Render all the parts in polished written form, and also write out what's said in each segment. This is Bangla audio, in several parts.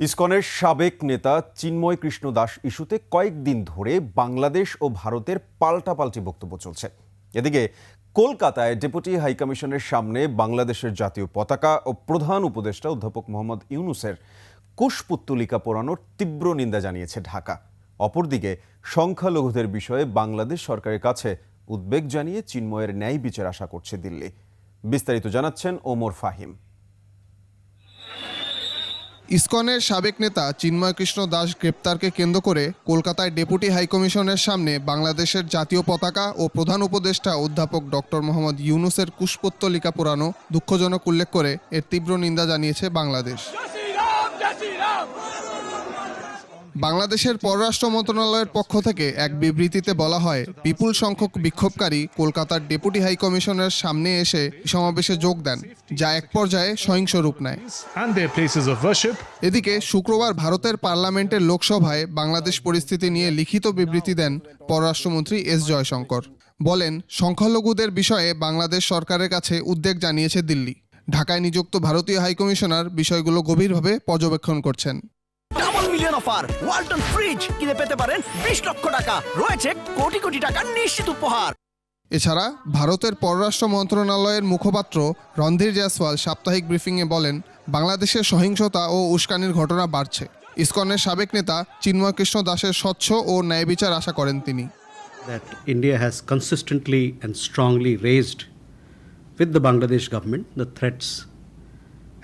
ইসকনের সাবেক নেতা চিন্ময় কৃষ্ণ দাস ইস্যুতে কয়েকদিন ধরে বাংলাদেশ ও ভারতের পাল্টাপাল্টি বক্তব্য চলছে। এদিকে কলকাতায় ডেপুটি হাইকমিশনের সামনে বাংলাদেশের জাতীয় পতাকা ও প্রধান উপদেষ্টা অধ্যাপক মোহাম্মদ ইউনূসের কুশপুত্তলিকা পোড়ানোর তীব্র নিন্দা জানিয়েছে ঢাকা। অপরদিকে সংখ্যালঘুদের বিষয়ে বাংলাদেশ সরকারের কাছে উদ্বেগ জানিয়ে চিন্ময়ের ন্যায় বিচার আশা করছে দিল্লি। বিস্তারিত জানাচ্ছেন ওমর ফাহিম। ইসকনের সাবেক নেতা চিন্ময় কৃষ্ণ দাস গ্রেপ্তারকে কেন্দ্র করে কলকাতায় ডেপুটি হাইকমিশনের সামনে বাংলাদেশের জাতীয় পতাকা ও প্রধান উপদেষ্টা অধ্যাপক ডক্টর মোহাম্মদ ইউনূসের কুশপুত্তলিকা পোড়ানো দুঃখজনক উল্লেখ করে এর তীব্র নিন্দা জানিয়েছে বাংলাদেশ। বাংলাদেশের পররাষ্ট্র মন্ত্রণালয়ের পক্ষ থেকে এক বিবৃতিতে বলা হয়, বিপুল সংখ্যক বিক্ষোভকারী কলকাতার ডেপুটি হাইকমিশনের সামনে এসে সমাবেশে যোগ দেন, যা এক পর্যায়ে সহিংস রূপ নেয়। এদিকে শুক্রবার ভারতের পার্লামেন্টের লোকসভায় বাংলাদেশ পরিস্থিতি নিয়ে লিখিত বিবৃতি দেন পররাষ্ট্রমন্ত্রী এস জয়শঙ্কর। বলেন, সংখ্যালঘুদের বিষয়ে বাংলাদেশ সরকারের কাছে উদ্বেগ জানিয়েছে দিল্লি। ঢাকায় নিযুক্ত ভারতীয় হাইকমিশনার বিষয়গুলো গভীরভাবে পর্যবেক্ষণ করছেন। অফার ওয়ালটন ফ্রিজ কিনে পেতে পারেন 20 লক্ষ টাকা, রয়েছে কোটি কোটি টাকার নিশ্চিত উপহার। এছাড়া ভারতের পররাষ্ট্র মন্ত্রণালয়ের মুখপাত্র রণধীর জয়সওয়াল সাপ্তাহিক ব্রিফিংয়ে বলেন, বাংলাদেশের সহিংসতা ও উস্কানির ঘটনা বাড়ছে। ইসকনের সাবেক নেতা চিন্ময় কৃষ্ণ দাসের স্বচ্ছ ও ন্যায় বিচার আশা করেন তিনি। That India has consistently and strongly raised with the Bangladesh government the threats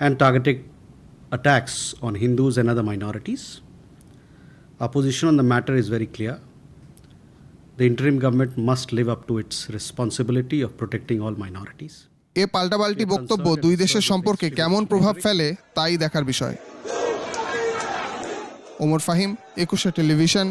and targeted attacks on Hindus and other minorities. Our position on the matter is very clear. The interim government must live up to its responsibility of protecting all minorities. এ পাল্টাপাল্টি বক্তব্য দুই দেশের সম্পর্কে কেমন প্রভাব ফেলে তাই দেখার বিষয়। ওমর ফাহিম, 21 টেলিভিশন।